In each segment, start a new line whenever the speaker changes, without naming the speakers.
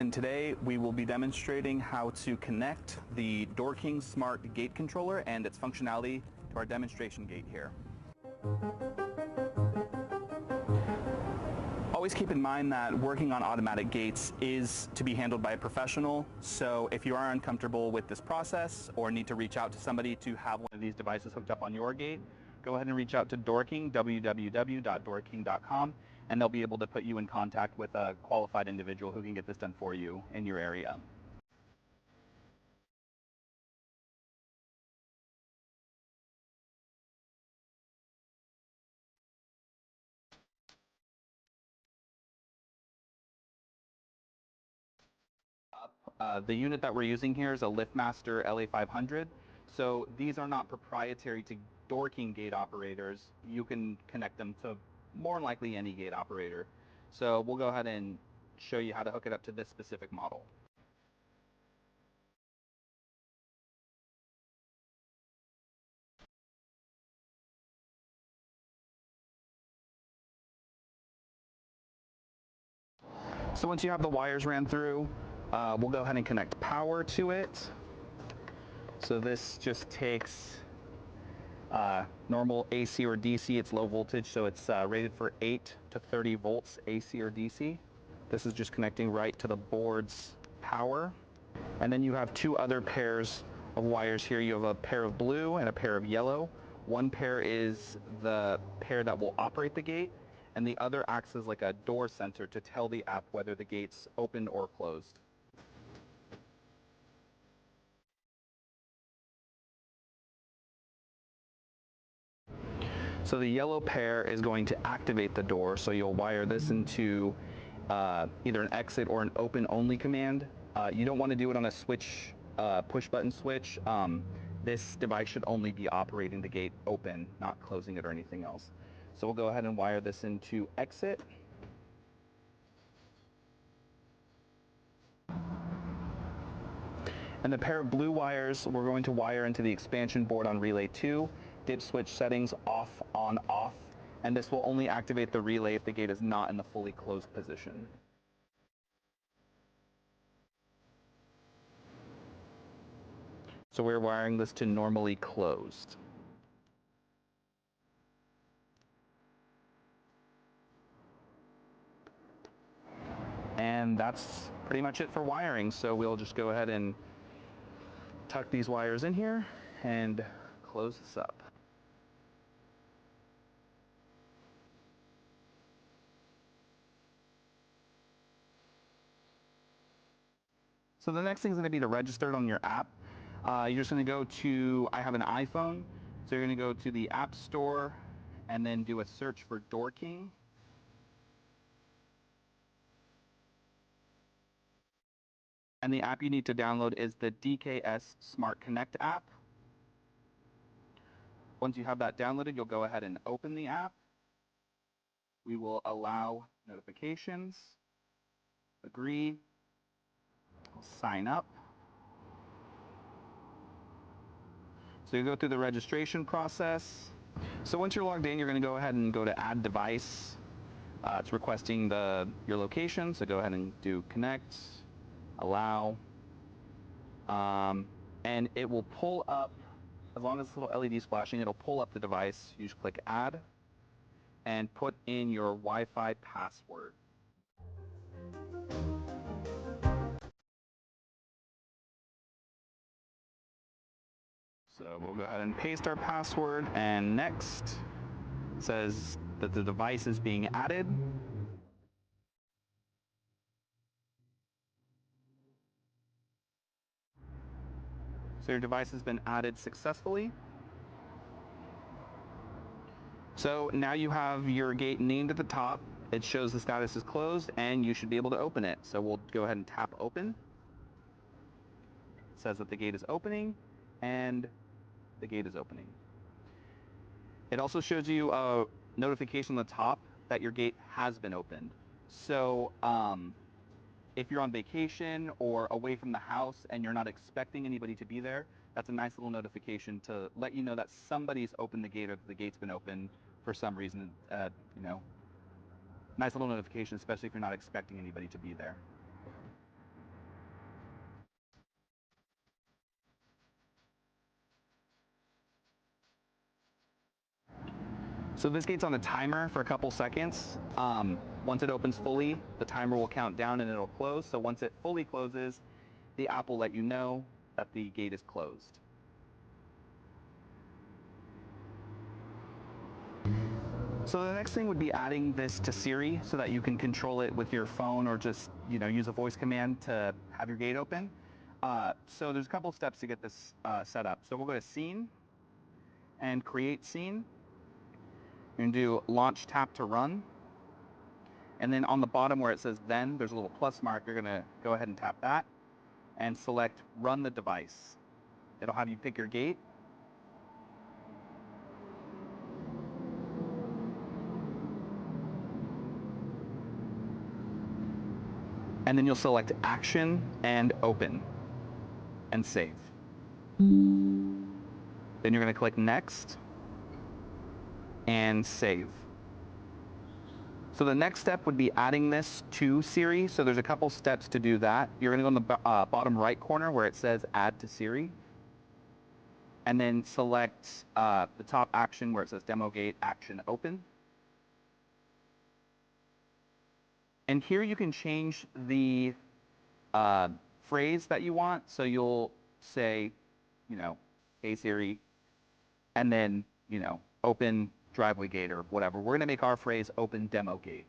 and today we will be demonstrating how to connect the Doorking Smart Gate Controller and its functionality to our demonstration gate here. Always keep in mind that working on automatic gates is to be handled by a professional, so if you are uncomfortable with this process or need to reach out to somebody to have one of these devices hooked up on your gate, go ahead and reach out to Doorking, www.doorking.com, and they'll be able to put you in contact with a qualified individual who can get this done for you in your area. The unit that we're using here is a LiftMaster LA500. So these are not proprietary to Doorking gate operators. You can connect them to more than likely any gate operator. So we'll go ahead and show you how to hook it up to this specific model. So once you have the wires ran through, we'll go ahead and connect power to it. So this just takes normal AC or DC. It's low voltage, so it's rated for 8 to 30 volts AC or DC. This is just connecting right to the board's power. And then you have two other pairs of wires here. You have a pair of blue and a pair of yellow. One pair is the pair that will operate the gate, and the other acts as like a door sensor to tell the app whether the gate's open or closed. So the yellow pair is going to activate the door, so you'll wire this into either an exit or an open only command. You don't want to do it on a switch, push button switch. This device should only be operating the gate open, not closing it or anything else. So we'll go ahead and wire this into exit. And the pair of blue wires we're going to wire into the expansion board on relay 2. Dip switch settings off, on, off, and this will only activate the relay if the gate is not in the fully closed position. So we're wiring this to normally closed. And that's pretty much it for wiring. So we'll just go ahead and tuck these wires in here and close this up. So the next thing is going to be to register it on your app. You're just going to go to, I have an iPhone, so you're going to go to the App Store and then do a search for Doorking. And the app you need to download is the DKS Smart Connect app. Once you have that downloaded, you'll go ahead and open the app. We will allow notifications, agree, sign up. So you go through the registration process. So once you're logged in, you're going to go ahead and go to add device. It's requesting your location, so go ahead and do connect, allow, and it will pull up, as long as this little LED is flashing, it'll pull up the device. You just click add and put in your Wi-Fi password. So we'll go ahead and paste our password, and next says that the device is being added. So your device has been added successfully. So now you have your gate named at the top. It shows the status is closed, and you should be able to open it. So we'll go ahead and tap open. It says that the gate is opening, and the gate is opening. It also shows you a notification on the top that your gate has been opened. So if you're on vacation or away from the house and you're not expecting anybody to be there, that's a nice little notification to let you know that somebody's opened the gate or the gate's been open for some reason. Nice little notification, especially if you're not expecting anybody to be there. So this gate's on a timer for a couple seconds. Once it opens fully, the timer will count down and it'll close. So once it fully closes, the app will let you know that the gate is closed. So the next thing would be adding this to Siri so that you can control it with your phone or just use a voice command to have your gate open. So there's a couple steps to get this set up. So we'll go to Scene and Create Scene. You're going to do Launch Tap to Run. And then on the bottom where it says Then, there's a little plus mark. You're going to go ahead and tap that and select Run the Device. It'll have you pick your gate. And then you'll select Action and Open and save. Then you're going to click Next and save. So the next step would be adding this to Siri. So there's a couple steps to do that. You're going to go in the bottom right corner where it says Add to Siri. And then select the top action where it says Demo Gate Action Open. And here you can change the phrase that you want. So you'll say, Hey Siri, and then, open driveway gate or whatever. We're going to make our phrase open demo gate.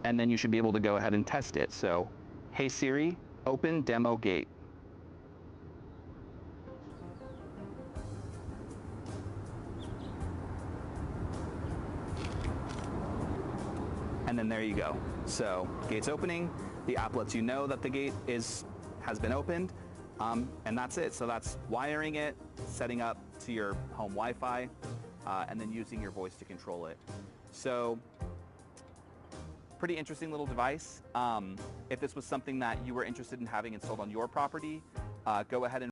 And then you should be able to go ahead and test it. So, Hey Siri, open demo gate. And then there you go. So gate's opening, the app lets you know that the gate has been opened, and that's it. So that's wiring it, setting up to your home Wi-Fi, and then using your voice to control it. So pretty interesting little device. If this was something that you were interested in having installed on your property, go ahead and